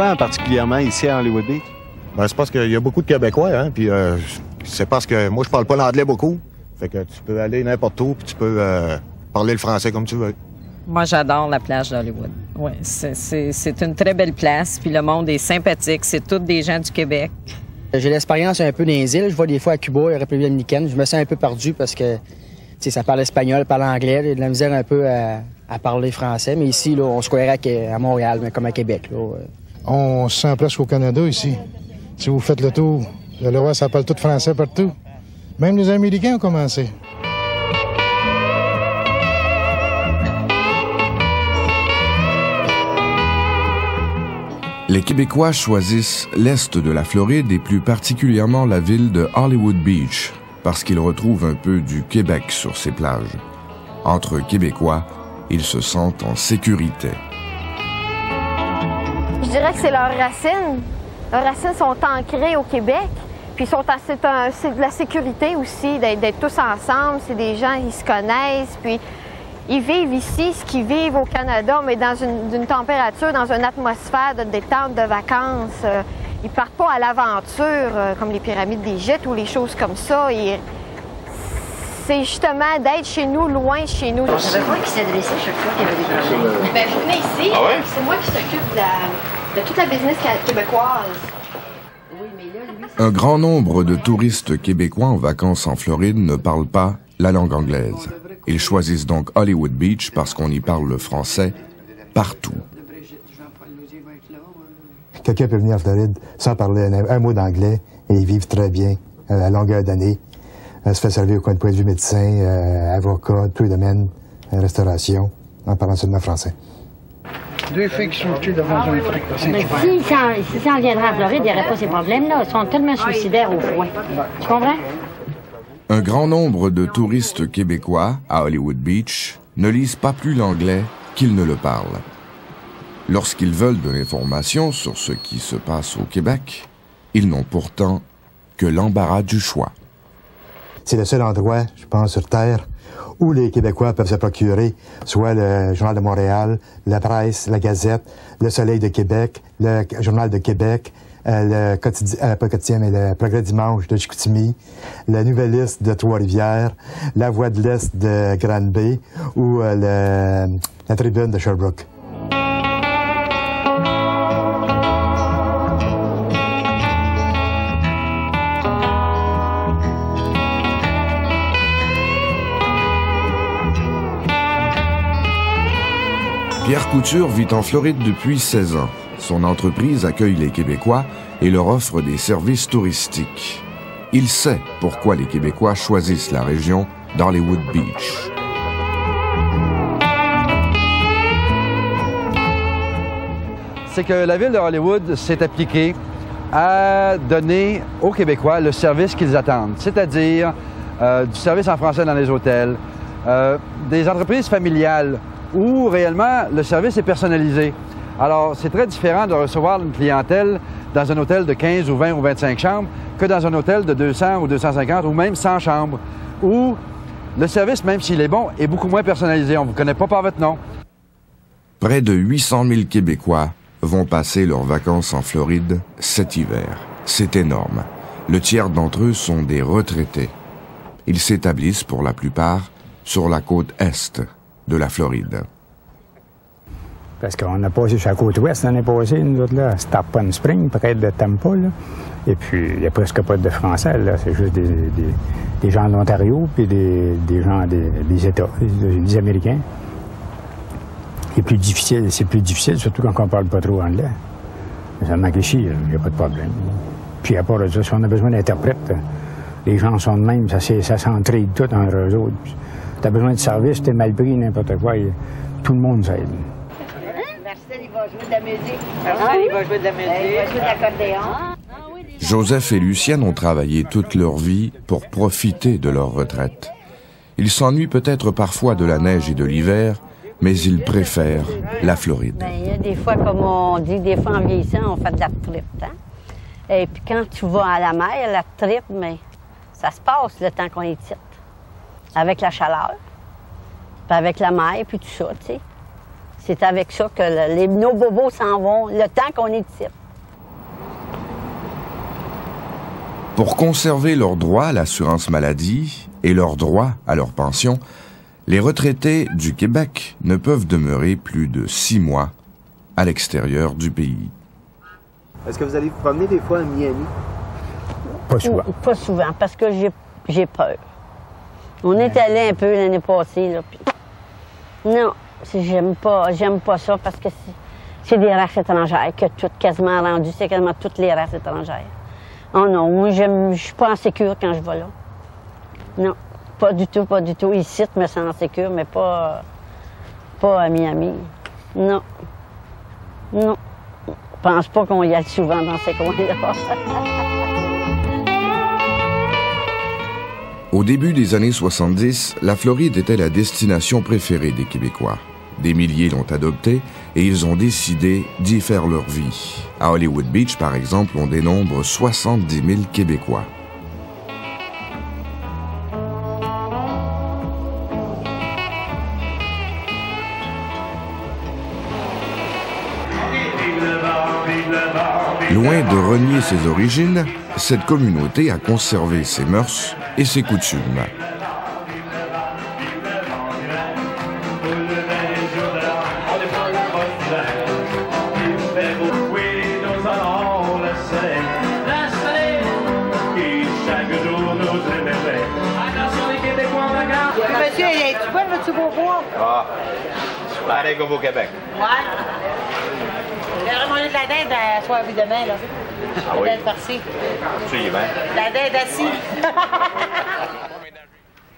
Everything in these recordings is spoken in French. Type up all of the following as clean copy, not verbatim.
sent particulièrement ici à Hollywood Beach? Ben, c'est parce qu'il y a beaucoup de Québécois, hein, puis c'est parce que moi, je parle pas l'anglais beaucoup. Fait que tu peux aller n'importe où, puis tu peux parler le français comme tu veux. Moi, j'adore la plage d'Hollywood. Oui, c'est une très belle place, puis le monde est sympathique. C'est tous des gens du Québec. J'ai l'expérience un peu dans les îles. Je vais des fois à Cuba et à République dominicaine. Je me sens un peu perdu parce que ça parle espagnol, parle anglais. J'ai de la misère un peu à parler français. Mais ici, là, on se croirait à Montréal, mais comme à Québec. Là. On se sent en place qu'au Canada ici. Si vous faites le tour, vous allez voir, ça parle tout français partout. Même les Américains ont commencé. Les Québécois choisissent l'est de la Floride et plus particulièrement la ville de Hollywood Beach parce qu'ils retrouvent un peu du Québec sur ses plages. Entre Québécois, ils se sentent en sécurité. Je dirais que c'est leurs racines. Leurs racines sont ancrées au Québec. Puis c'est de la sécurité aussi, d'être tous ensemble. C'est des gens qui se connaissent. Puis ils vivent ici ce qu'ils vivent au Canada, mais dans une température, dans une atmosphère de détente, de vacances. Ils partent pas à l'aventure comme les pyramides d'Égypte ou les choses comme ça. C'est justement d'être chez nous, loin de chez nous. Je savais pas qui s'adressait chaque fois qu'il y avait des projets. Ben, vous venez ici, ah ouais? C'est moi qui s'occupe de toute la business québécoise. Un grand nombre de touristes québécois en vacances en Floride ne parlent pas la langue anglaise. Ils choisissent donc Hollywood Beach parce qu'on y parle le français partout. Quelqu'un peut venir en Floride sans parler un mot d'anglais et ils vivent très bien à longueur d'année. Se fait servir au point de vue médecin, avocat, tous les domaines, restauration, en parlant seulement français. Deux filles qui sont tuées devant un truc. Mais si ça en viendrait en Floride, il n'y aurait pas ces problèmes-là. Ils sont tellement suicidaires au fouet. Tu comprends? Un grand nombre de touristes québécois à Hollywood Beach ne lisent pas plus l'anglais qu'ils ne le parlent. Lorsqu'ils veulent de l'information sur ce qui se passe au Québec, ils n'ont pourtant que l'embarras du choix. C'est le seul endroit, je pense, sur Terre, où les Québécois peuvent se procurer soit le Journal de Montréal, la Presse, la Gazette, le Soleil de Québec, le Journal de Québec, le quotidien, pas le quotidien, mais le Progrès Dimanche de Chicoutimi, la Nouvelliste de Trois-Rivières, la Voix de l'Est de Granby ou la Tribune de Sherbrooke. Pierre Couture vit en Floride depuis 16 ans. Son entreprise accueille les Québécois et leur offre des services touristiques. Il sait pourquoi les Québécois choisissent la région d'Hollywood Beach. C'est que la ville de Hollywood s'est appliquée à donner aux Québécois le service qu'ils attendent, c'est-à-dire du service en français dans les hôtels, des entreprises familiales où réellement le service est personnalisé. Alors, c'est très différent de recevoir une clientèle dans un hôtel de 15 ou 20 ou 25 chambres que dans un hôtel de 200 ou 250 ou même 100 chambres, où le service, même s'il est bon, est beaucoup moins personnalisé. On ne vous connaît pas par votre nom. Près de 800 000 Québécois vont passer leurs vacances en Floride cet hiver. C'est énorme. Le tiers d'entre eux sont des retraités. Ils s'établissent pour la plupart sur la côte est de la Floride. Parce qu'on a passé sur la côte ouest l'année passée, nous autres, là, à Tarpon Spring, près de Tampa, là. Et puis, il n'y a presque pas de Français, là. C'est juste des gens de l'Ontario, puis des gens des États, des Américains. C'est plus difficile, surtout quand on ne parle pas trop anglais. Mais ça manque ici, il n'y a pas de problème. Puis, à part de ça, si on a besoin d'interprètes, les gens sont de même, ça s'entraide tout entre eux autres. Tu as besoin de service, t'es mal pris, n'importe quoi, tout le monde s'aide. Marcel, il va jouer de la musique. Marcel, il va jouer de la musique. Il va jouer de l'accordéon. Joseph et Lucienne ont travaillé toute leur vie pour profiter de leur retraite. Ils s'ennuient peut-être parfois de la neige et de l'hiver, mais ils préfèrent la Floride. Il y a des fois, comme on dit, des fois en vieillissant, on fait de la trip. Hein? Et puis quand tu vas à la mer, la trip, mais ça se passe le temps qu'on est titre. Avec la chaleur, puis avec la mer, puis tout ça, tu sais. C'est avec ça que nos bobos s'en vont le temps qu'on est ici. Pour conserver leur droit à l'assurance maladie et leur droit à leur pension, les retraités du Québec ne peuvent demeurer plus de 6 mois à l'extérieur du pays. Est-ce que vous allez vous promener des fois à Miami? Pas souvent. Pas souvent, parce que j'ai peur. On est allé un peu l'année passée, là, puis... Non, j'aime pas ça, parce que c'est des races étrangères que tout quasiment rendu, c'est quasiment toutes les races étrangères. Oh non, moi, je suis pas en sécurité quand je vais là. Non, pas du tout, pas du tout. Ici, je me sens en sécurité, mais pas à Miami. Non. Non. Je pense pas qu'on y aille souvent dans ces coins-là. Au début des années 70, la Floride était la destination préférée des Québécois. Des milliers l'ont adoptée et ils ont décidé d'y faire leur vie. À Hollywood Beach, par exemple, on dénombre 70 000 Québécois. Loin de renier ses origines, cette communauté a conservé ses mœurs et ses coutumes. Monsieur, y a-tu pas le petit beau-bois? Ah, pareil comme au Québec. Ouais. J'aimerais manger de la dinde à soir demain, là. Ah oui? La dinde farcie. Absolument. La dinde assis.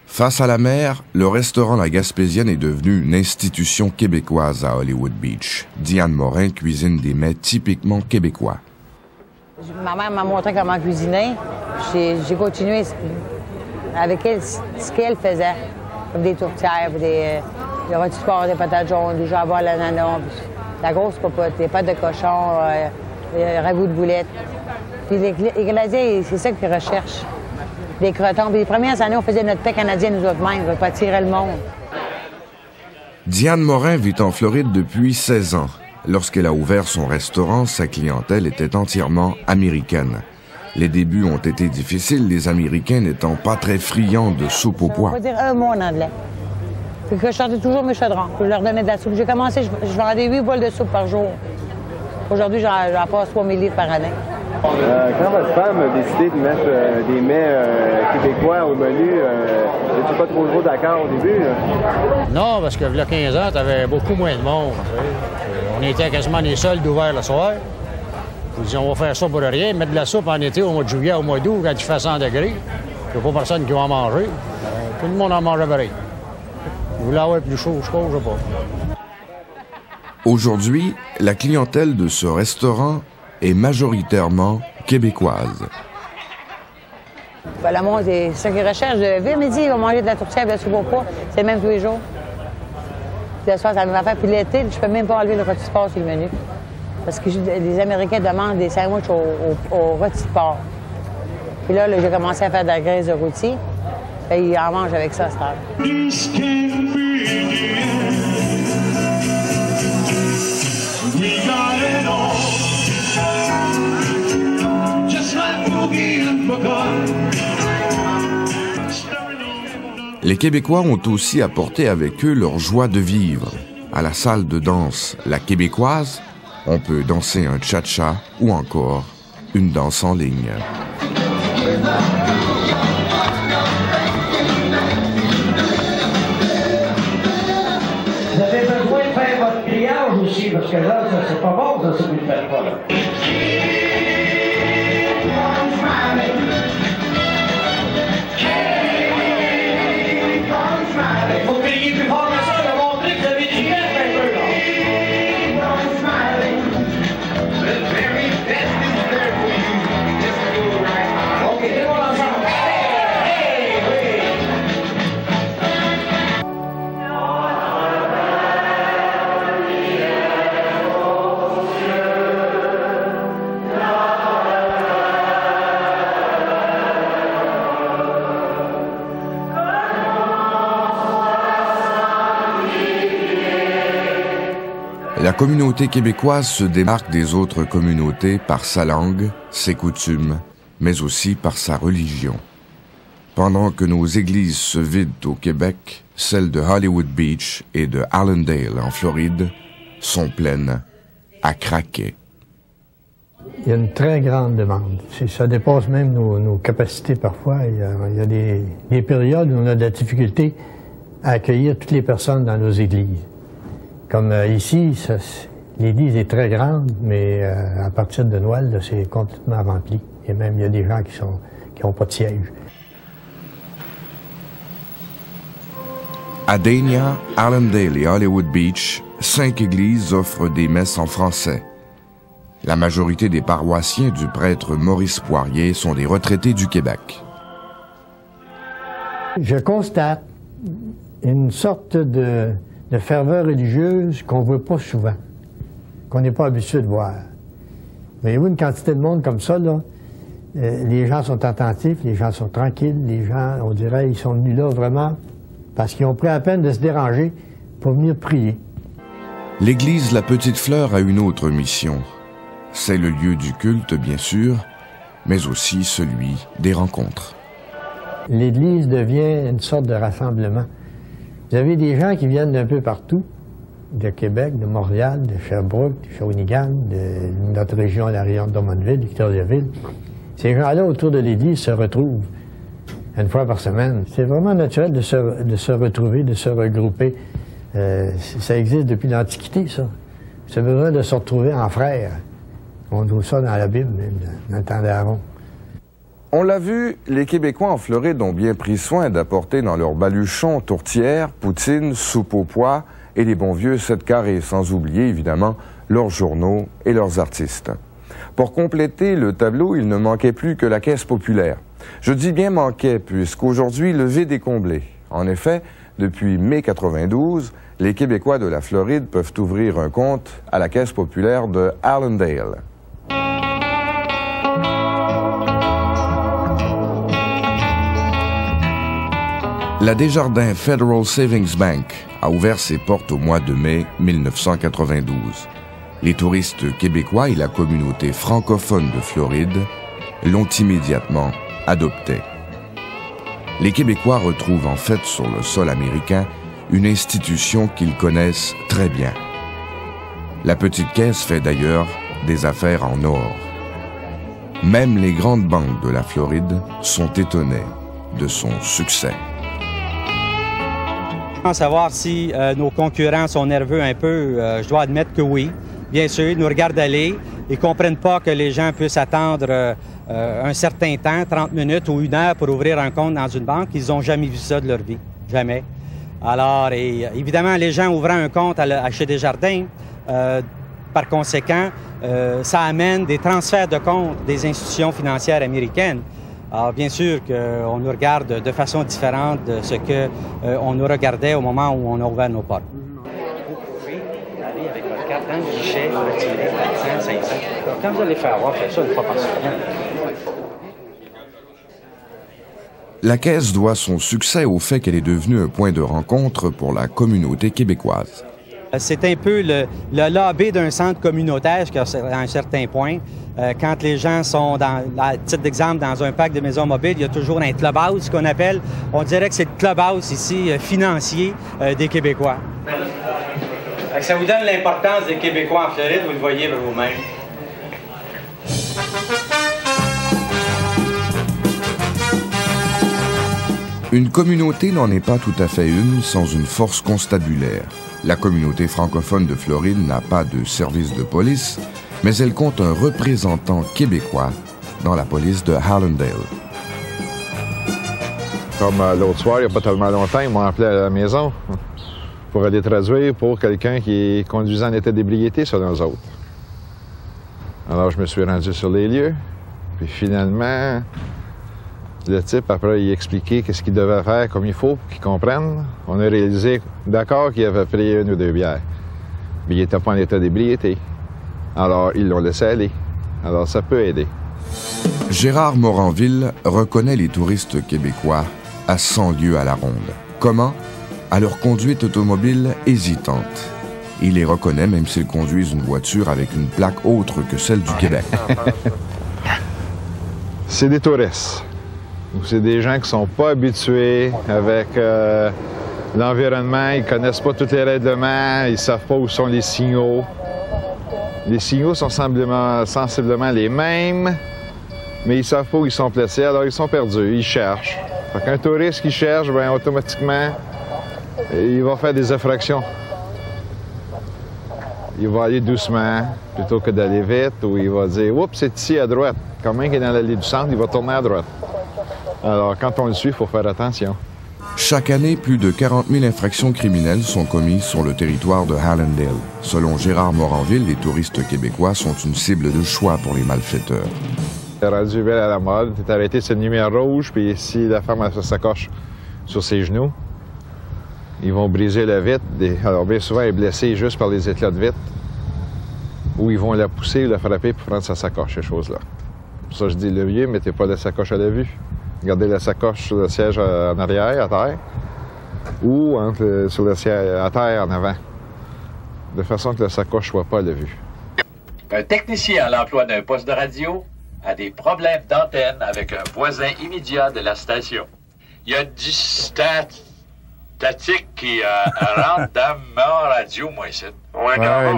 Face à la mer, le restaurant La Gaspésienne est devenu une institution québécoise à Hollywood Beach. Diane Morin cuisine des mets typiquement québécois. Ma mère m'a montré comment cuisiner. J'ai continué avec elle ce qu'elle faisait. Comme des tourtières, des rôtis de porc, des patates jaunes, du jambon à l'ananas, la grosse popote, des pâtes de cochon, des ragoûts de boulettes. Puis les Canadiens, c'est ça qu'ils recherchent. Des crotons. Puis les premières années, on faisait notre paix canadien nous autres mêmes, pour attirer le monde. Diane Morin vit en Floride depuis 16 ans. Lorsqu'elle a ouvert son restaurant, sa clientèle était entièrement américaine. Les débuts ont été difficiles, les Américains n'étant pas très friands de soupe au pois. On va dire un mot en anglais. Puis que je sortais toujours mes chaudrons. Je leur donnais de la soupe. J'ai commencé, je vendais 8 bols de soupe par jour. Aujourd'hui, j'en passe 3 000 livres par année. Quand votre femme a décidé de mettre des mets québécois au menu, n'étiez pas trop d'accord au début? Là? Non, parce que il y a 15 ans, t'avais beaucoup moins de monde. On était quasiment les seuls d'ouverts le soir. Vous disions, on va faire ça pour rien, mettre de la soupe en été, au mois de juillet, au mois d'août, quand il fait 100 degrés. Il n'y a pas personne qui va en manger. Tout le monde en mange pareil. Vous voulez avoir plus chaud, je sais pas. Aujourd'hui, la clientèle de ce restaurant est majoritairement québécoise. Ben, le monde, c'est ça qu'ils recherchent. Viens midi, ils vont manger de la tourtière, de la soupe au pois. C'est le même tous les jours. Puis le soir, c'est la même affaire. Puis l'été, je peux même pas enlever le rôti de porc sur le menu. Parce que les Américains demandent des sandwichs au rôti de porc. Puis là, j'ai commencé à faire de la graisse de rôti. Puis ils en mangent avec ça à cette heure. Les Québécois ont aussi apporté avec eux leur joie de vivre. À la salle de danse La Québécoise, on peut danser un cha-cha ou encore une danse en ligne. Vous avez besoin de faire votre grillage aussi, parce que là, c'est pas bon, ça, si vous ne le faites pas, là. La communauté québécoise se démarque des autres communautés par sa langue, ses coutumes, mais aussi par sa religion. Pendant que nos églises se vident au Québec, celles de Hollywood Beach et de Allendale en Floride sont pleines à craquer. Il y a une très grande demande. Ça dépasse même nos capacités parfois. Il y a des périodes où on a de la difficulté à accueillir toutes les personnes dans nos églises. Comme ici, l'église est très grande, mais à partir de Noël, c'est complètement rempli. Et même, il y a des gens qui n'ont pas de siège. À Dania, Allendale et Hollywood Beach, 5 églises offrent des messes en français. La majorité des paroissiens du prêtre Maurice Poirier sont des retraités du Québec. Je constate une sorte de ferveur religieuse qu'on ne voit pas souvent, qu'on n'est pas habitué de voir. Voyez-vous, une quantité de monde comme ça, là, les gens sont attentifs, les gens sont tranquilles, les gens, on dirait, ils sont venus là vraiment parce qu'ils ont pris la peine de se déranger pour venir prier. L'église La Petite Fleur a une autre mission. C'est le lieu du culte, bien sûr, mais aussi celui des rencontres. L'église devient une sorte de rassemblement. Vous avez des gens qui viennent d'un peu partout, de Québec, de Montréal, de Sherbrooke, de Shawinigan, de notre région, la région de Drummondville, Victoriaville. Ces gens-là, autour de l'église, se retrouvent une fois par semaine. C'est vraiment naturel de se retrouver, de se regrouper. Ça existe depuis l'Antiquité, ça. C'est besoin de se retrouver en frères. On trouve ça dans la Bible, même, dans le temps d'Aaron. On l'a vu, les Québécois en Floride ont bien pris soin d'apporter dans leurs baluchons tourtières, poutines, soupe aux pois et les bons vieux 7 carrés, sans oublier évidemment leurs journaux et leurs artistes. Pour compléter le tableau, il ne manquait plus que la Caisse populaire. Je dis bien manquait, puisqu'aujourd'hui, le vide est comblé. En effet, depuis mai 92, les Québécois de la Floride peuvent ouvrir un compte à la Caisse populaire de Allendale. La Desjardins Federal Savings Bank a ouvert ses portes au mois de mai 1992. Les touristes québécois et la communauté francophone de Floride l'ont immédiatement adoptée. Les Québécois retrouvent en fait sur le sol américain une institution qu'ils connaissent très bien. La petite caisse fait d'ailleurs des affaires en or. Même les grandes banques de la Floride sont étonnées de son succès. Savoir si nos concurrents sont nerveux un peu, je dois admettre que oui. Bien sûr, ils nous regardent aller. Ils ne comprennent pas que les gens puissent attendre un certain temps, 30 minutes ou 1 heure pour ouvrir un compte dans une banque. Ils n'ont jamais vu ça de leur vie. Jamais. Alors, évidemment, les gens ouvrant un compte chez Desjardins, par conséquent, ça amène des transferts de comptes des institutions financières américaines. Alors, bien sûr qu'on nous regarde de façon différente de ce qu'on nous regardait au moment où on a ouvert nos portes. Vous pouvez aller avec votre carte dans le guichet, retirer 400, 500. Quand vous allez faire avoir, faites ça une fois par semaine. La Caisse doit son succès au fait qu'elle est devenue un point de rencontre pour la communauté québécoise. C'est un peu le lobby d'un centre communautaire à un certain point. Quand les gens sont, à titre d'exemple, dans un parc de maisons mobiles, il y a toujours un clubhouse qu'on appelle. On dirait que c'est le clubhouse ici financier des Québécois. Ça vous donne l'importance des Québécois en Floride, vous le voyez vous-même. Une communauté n'en est pas tout à fait une sans une force constabulaire. La communauté francophone de Floride n'a pas de service de police, mais elle compte un représentant québécois dans la police de Allendale. Comme l'autre soir, il n'y a pas tellement longtemps, ils m'ont appelé à la maison pour aller traduire pour quelqu'un qui est conduisant en état d'ébriété sur nous autres. Alors, je me suis rendu sur les lieux, puis finalement, le type, après, il expliquait qu'est-ce qu'il devait faire comme il faut pour qu'il comprenne. On a réalisé, d'accord, qu'il avait pris 1 ou 2 bières, mais il n'était pas en état d'ébriété. Alors, ils l'ont laissé aller. Alors, ça peut aider. Gérard Moranville reconnaît les touristes québécois à 100 lieues à la ronde. Comment? À leur conduite automobile hésitante. Il les reconnaît même s'ils conduisent une voiture avec une plaque autre que celle du Québec. C'est des touristes. C'est des gens qui ne sont pas habitués avec l'environnement. Ils ne connaissent pas tous les règlements. Ils ne savent pas où sont les signaux. Les signaux sont sensiblement les mêmes, mais ils ne savent pas où ils sont placés, alors ils sont perdus. Ils cherchent. Fait qu'un touriste qui cherche, bien, automatiquement, il va faire des infractions. Il va aller doucement plutôt que d'aller vite, ou il va dire « Oups, c'est ici à droite ». Quand même qu'il est dans l'allée du centre, il va tourner à droite. Alors, quand on le suit, il faut faire attention. Chaque année, plus de 40 000 infractions criminelles sont commises sur le territoire de Hallandale. Selon Gérard Moranville, les touristes québécois sont une cible de choix pour les malfaiteurs. C'est rendu belle à la mode. Tu es arrêté sur une lumière rouge, puis si la femme a sa sacoche sur ses genoux, ils vont briser la vitre. Alors, bien souvent, elle est blessée juste par les éclats de vitre. Ou ils vont la pousser ou la frapper pour prendre sa sacoche, ces choses-là. Pour ça, je dis, le vieux, mettez pas la sacoche à la vue. Gardez la sacoche sur le siège en arrière, à terre, ou sur le siège à terre en avant, de façon que la sacoche ne soit pas à la vue. Un technicien à l'emploi d'un poste de radio a des problèmes d'antenne avec un voisin immédiat de la station. Il y a du statique qui rentre dans ma radio, moi, ici.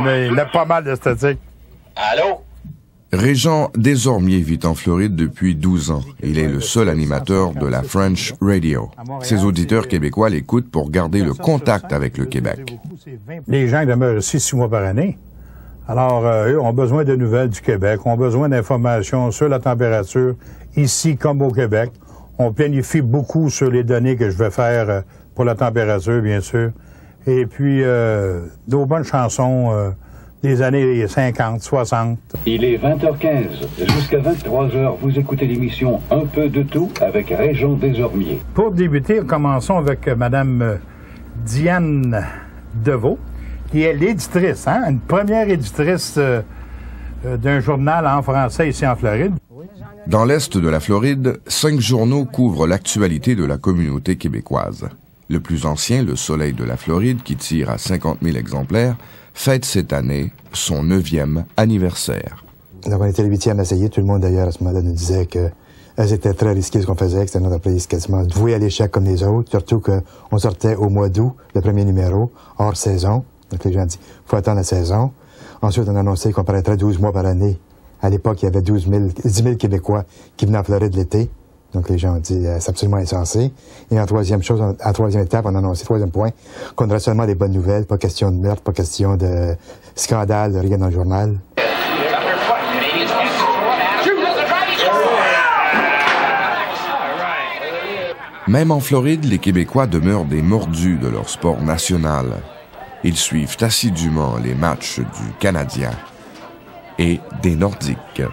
Mais il a pas mal de statique. Allô? Régent Desormier vit en Floride depuis 12 ans. Il est le seul animateur de la French Radio. Ses auditeurs québécois l'écoutent pour garder le contact avec le Québec. Les gens demeurent ici 6 mois par année. Alors, eux ont besoin de nouvelles du Québec, ont besoin d'informations sur la température, ici comme au Québec. On planifie beaucoup sur les données que je vais faire pour la température, bien sûr. Et puis, de bonnes chansons des années 50, 60. Il est 20h15. Jusqu'à 23h, vous écoutez l'émission Un peu de tout avec Régent Desormier. Pour débuter, commençons avec Mme Diane Deveau, qui est l'éditrice, une première éditrice d'un journal en français ici en Floride. Dans l'est de la Floride, 5 journaux couvrent l'actualité de la communauté québécoise. Le plus ancien, Le Soleil de la Floride, qui tire à 50 000 exemplaires, fête cette année son 9e anniversaire. Donc on était le 8e à essayer. Tout le monde d'ailleurs à ce moment-là nous disait que c'était très risqué ce qu'on faisait, que c'était une entreprise quasiment vouée à l'échec comme les autres, surtout qu'on sortait au mois d'août, le premier numéro, hors saison. Donc les gens disent, faut attendre la saison. Ensuite, on a annoncé qu'on paraîtrait 12 mois par année. À l'époque, il y avait 10 000 Québécois qui venaient en Floride l'été. Donc les gens ont dit, c'est absolument insensé. Et en troisième étape, on a annoncé, troisième point, qu'on aurait seulement des bonnes nouvelles, pas question de meurtre, pas question de scandale, de rien dans le journal. Même en Floride, les Québécois demeurent des mordus de leur sport national. Ils suivent assidûment les matchs du Canadien et des Nordiques.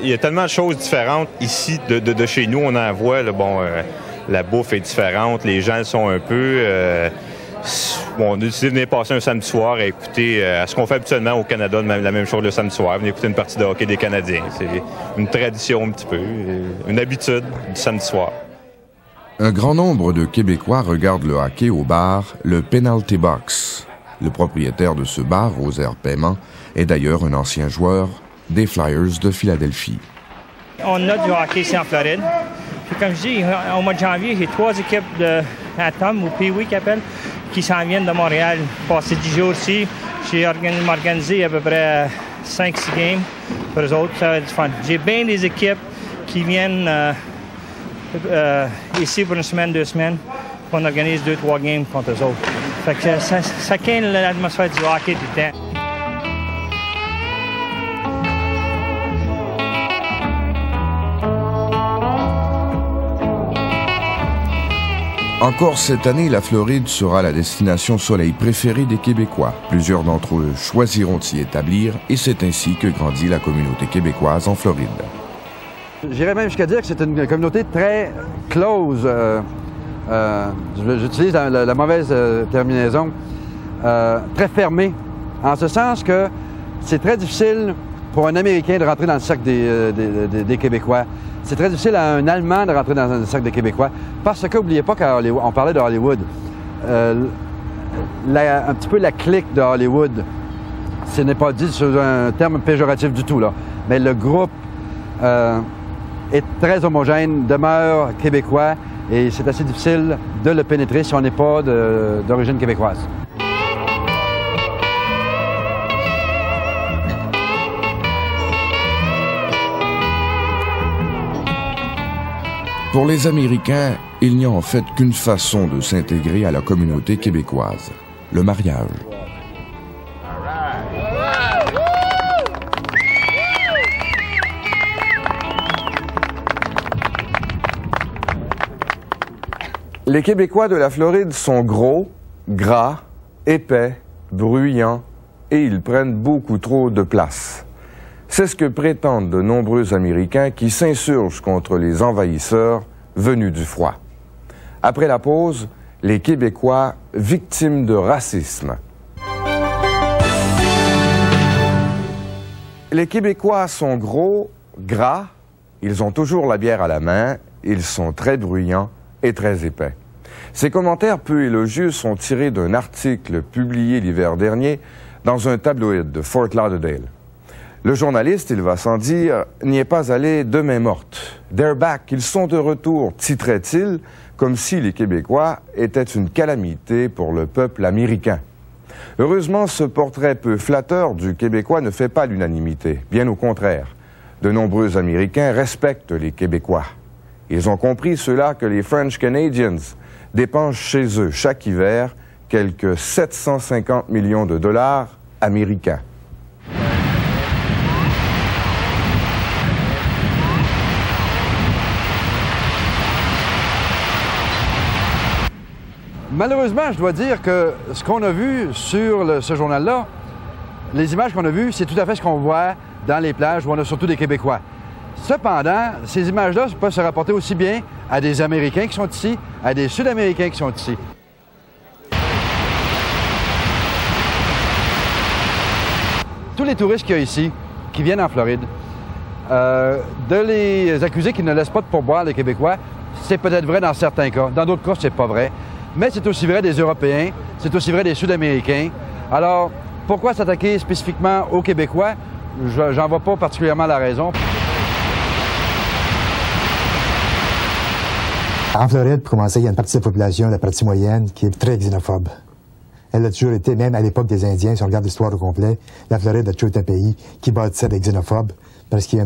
Il y a tellement de choses différentes ici de chez nous. On en voit, là, la bouffe est différente, les gens sont un peu... on a décidé de venir passer un samedi soir à écouter à ce qu'on fait habituellement au Canada, la même chose le samedi soir, venir écouter une partie de hockey des Canadiens. C'est une tradition un petit peu, une habitude du samedi soir. Un grand nombre de Québécois regardent le hockey au bar, le Penalty Box. Le propriétaire de ce bar, Rosaire Paiement, est d'ailleurs un ancien joueur des Flyers de Philadelphie. On a du hockey ici en Floride. Puis comme je dis, au mois de janvier, j'ai 3 équipes de Atom ou Pee-Wee qui appellent, qui s'en viennent de Montréal. Passer 10 jours ici, j'ai organisé à peu près 5-6 games pour eux autres. Ça va être du fun. J'ai bien des équipes qui viennent ici pour une semaine, 2 semaines. On organise 2-3 games contre eux autres. Fait que ça crée l'atmosphère du hockey tout le temps. Encore cette année, la Floride sera la destination soleil préférée des Québécois. Plusieurs d'entre eux choisiront de s'y établir et c'est ainsi que grandit la communauté québécoise en Floride. J'irais même jusqu'à dire que c'est une communauté très close. J'utilise la mauvaise terminaison. Très fermée. En ce sens que c'est très difficile pour un Américain de rentrer dans le cercle des Québécois. C'est très difficile à un Allemand de rentrer dans le cercle des Québécois parce que, n'oubliez pas qu'on parlait de Hollywood. un petit peu la clique de Hollywood. Ce n'est pas dit sur un terme péjoratif du tout, là. Mais le groupe est très homogène, demeure québécois, et c'est assez difficile de le pénétrer si on n'est pas d'origine québécoise. Pour les Américains, il n'y a en fait qu'une façon de s'intégrer à la communauté québécoise, le mariage. Les Québécois de la Floride sont gros, gras, épais, bruyants et ils prennent beaucoup trop de place. C'est ce que prétendent de nombreux Américains qui s'insurgent contre les envahisseurs venus du froid. Après la pause, les Québécois victimes de racisme. Les Québécois sont gros, gras, ils ont toujours la bière à la main, ils sont très bruyants et très épais. Ces commentaires peu élogieux sont tirés d'un article publié l'hiver dernier dans un tabloïd de Fort Lauderdale. Le journaliste, il va sans dire, n'y est pas allé de main morte. « They're back, ils sont de retour », titrait-il, comme si les Québécois étaient une calamité pour le peuple américain. Heureusement, ce portrait peu flatteur du Québécois ne fait pas l'unanimité, bien au contraire. De nombreux Américains respectent les Québécois. Ils ont compris cela que les French Canadians dépensent chez eux chaque hiver quelques 750 millions de dollars américains. Malheureusement, je dois dire que ce qu'on a vu sur ce journal-là, les images qu'on a vues, c'est tout à fait ce qu'on voit dans les plages où on a surtout des Québécois. Cependant, ces images-là peuvent se rapporter aussi bien à des Américains qui sont ici, à des Sud-Américains qui sont ici. Tous les touristes qu'il y a ici, qui viennent en Floride, de les accuser qu'ils ne laissent pas de pourboire les Québécois, c'est peut-être vrai dans certains cas. Dans d'autres cas, c'est pas vrai. Mais c'est aussi vrai des Européens, c'est aussi vrai des Sud-Américains. Alors, pourquoi s'attaquer spécifiquement aux Québécois? J'en vois pas particulièrement la raison. En Floride, pour commencer, il y a une partie de la population, la partie moyenne, qui est très xénophobe. Elle a toujours été, même à l'époque des Indiens, si on regarde l'histoire au complet, la Floride a toujours été un pays qui bâtissait des xénophobes, parce qu'ils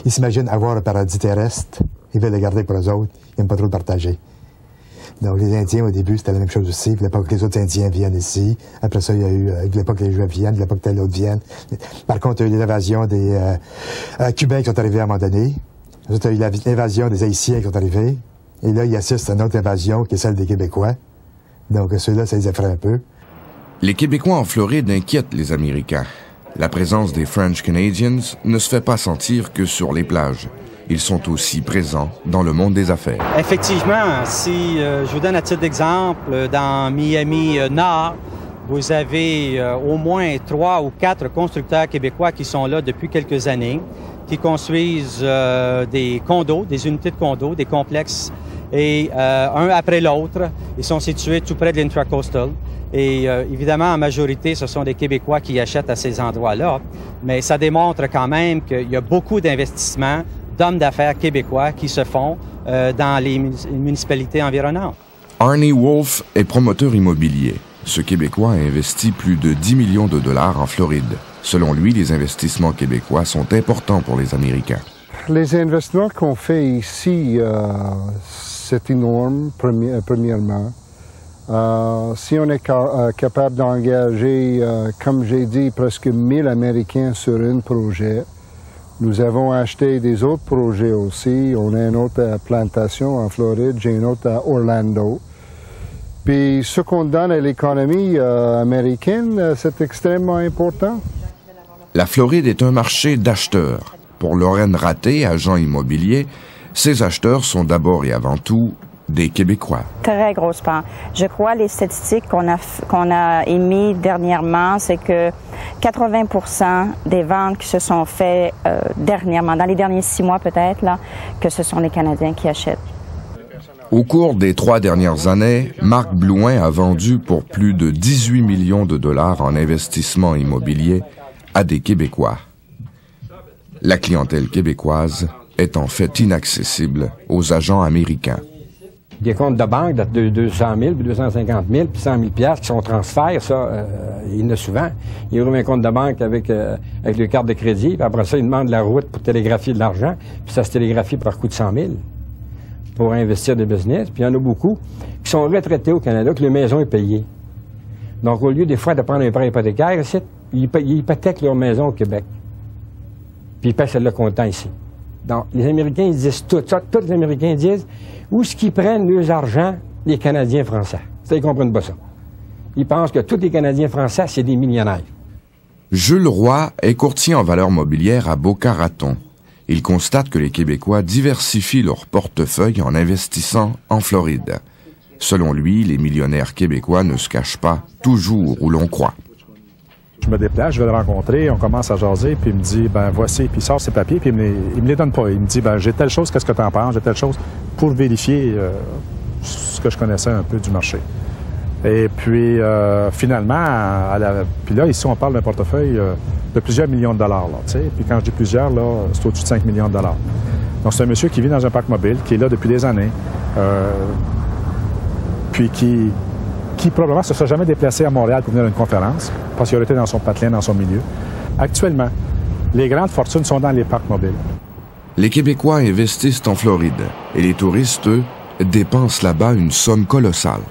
s'imaginent avoir un paradis terrestre, ils veulent le garder pour eux autres, ils n'aiment pas trop le partager. Donc les Indiens, au début, c'était la même chose aussi, puis l'époque que les autres Indiens viennent ici, après ça, il y a eu l'époque que les Juifs viennent, l'époque que les autres viennent. Par contre, il y a eu l'invasion des Cubains qui sont arrivés à un moment donné, ensuite, il y a eu l'invasion des Haïtiens qui sont arrivés, et là, il assiste à une autre invasion qui est celle des Québécois. Donc ceux-là, ça les effraie un peu. Les Québécois en Floride inquiètent les Américains. La présence des French Canadians ne se fait pas sentir que sur les plages. Ils sont aussi présents dans le monde des affaires. Effectivement, si je vous donne à titre d'exemple, dans Miami Nord, vous avez au moins 3 ou 4 constructeurs québécois qui sont là depuis quelques années, qui construisent des condos, des unités de condos, des complexes, et un après l'autre. Ils sont situés tout près de l'Intracoastal. Et évidemment, en majorité, ce sont des Québécois qui achètent à ces endroits-là. Mais ça démontre quand même qu'il y a beaucoup d'investissements d'hommes d'affaires québécois qui se font dans les municipalités environnantes. Arnie Wolf est promoteur immobilier. Ce Québécois a investi plus de 10 millions de dollars en Floride. Selon lui, les investissements québécois sont importants pour les Américains. Les investissements qu'on fait ici, c'est énorme, premièrement. Si on est capable d'engager, comme j'ai dit, presque 1000 Américains sur un projet, nous avons acheté des autres projets aussi. On a une autre plantation en Floride, j'ai une autre à Orlando. Puis ce qu'on donne à l'économie américaine, c'est extrêmement important. La Floride est un marché d'acheteurs. Pour Lorraine Raté, agent immobilier, ces acheteurs sont d'abord et avant tout des Québécois. Très grosse part. Je crois les statistiques qu'on a émises dernièrement, c'est que 80% des ventes qui se sont faites dernièrement, dans les derniers 6 mois peut-être, là, que ce sont les Canadiens qui achètent. Au cours des 3 dernières années, Marc Blouin a vendu pour plus de 18 millions de dollars en investissement immobilier à des Québécois. La clientèle québécoise est en fait inaccessible aux agents américains. Des comptes de banque de 200 000, puis 250 000, puis 100 000 qui sont transferts, ça, il y en a souvent. Ils ouvrent un compte de banque avec les cartes de crédit, puis après ça, ils demandent la route pour télégraphier de l'argent, puis ça se télégraphie par coût de 100 000 pour investir des business. Puis il y en a beaucoup qui sont retraités au Canada, que leur maison est payée. Donc, au lieu des fois de prendre un prêt hypothécaire, ici, ils hypothèquent leur maison au Québec. Puis ils paient celle-là comptant ici. Donc, les Américains, ils disent tout ça. Tous les Américains disent où est-ce qu'ils prennent leurs argent, les Canadiens français. Ça, ils comprennent pas ça. Ils pensent que tous les Canadiens français, c'est des millionnaires. Jules Roy est courtier en valeurs mobilières à Boca Raton. Il constate que les Québécois diversifient leur portefeuille en investissant en Floride. Selon lui, les millionnaires québécois ne se cachent pas toujours où l'on croit. Je me déplace, je vais le rencontrer, on commence à jaser, puis il me dit, ben voici, puis il sort ses papiers, puis il me les donne pas. Il me dit, ben j'ai telle chose, qu'est-ce que tu en penses, j'ai telle chose, pour vérifier ce que je connaissais un peu du marché. Et puis, finalement, puis là, ici, on parle d'un portefeuille de plusieurs millions de dollars, là, tu sais. Puis quand je dis plusieurs, là, c'est au-dessus de 5 millions de dollars. Donc, c'est un monsieur qui vit dans un parc mobile, qui est là depuis des années, puis qui probablement ne se sera jamais déplacé à Montréal pour venir à une conférence, parce qu'il aurait été dans son patelin, dans son milieu. Actuellement, les grandes fortunes sont dans les parcs mobiles. Les Québécois investissent en Floride et les touristes, eux, dépensent là-bas une somme colossale.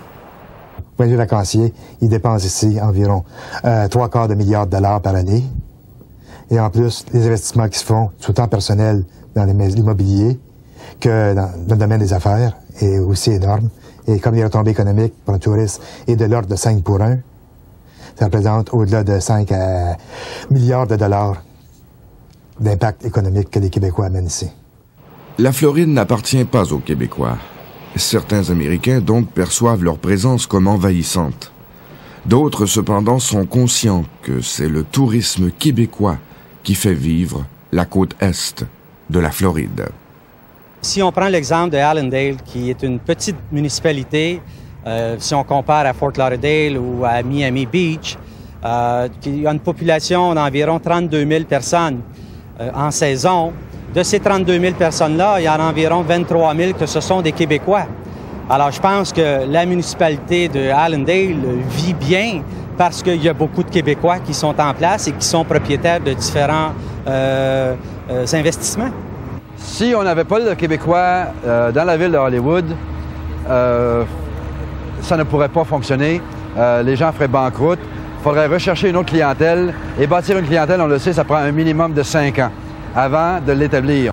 Au point de vue vacancier, ils dépensent ici environ 3/4 de milliards de dollars par année. Et en plus, les investissements qui se font, tout autant personnel dans l'immobilier que dans le domaine des affaires, est aussi énorme. Et comme les retombées économiques pour le touriste est de l'ordre de 5 pour 1, ça représente au-delà de 5 milliards de dollars d'impact économique que les Québécois amènent ici. La Floride n'appartient pas aux Québécois. Certains Américains donc perçoivent leur présence comme envahissante. D'autres cependant sont conscients que c'est le tourisme québécois qui fait vivre la côte est de la Floride. Si on prend l'exemple de Allendale, qui est une petite municipalité, si on compare à Fort Lauderdale ou à Miami Beach, qui a une population d'environ 32 000 personnes en saison. De ces 32 000 personnes-là, il y en a environ 23 000 que ce sont des Québécois. Alors, je pense que la municipalité de Allendale vit bien parce qu'il y a beaucoup de Québécois qui sont en place et qui sont propriétaires de différents investissements. Si on n'avait pas de Québécois dans la ville de Hollywood, ça ne pourrait pas fonctionner. Les gens feraient banqueroute. Il faudrait rechercher une autre clientèle. Et bâtir une clientèle, on le sait, ça prend un minimum de 5 ans avant de l'établir.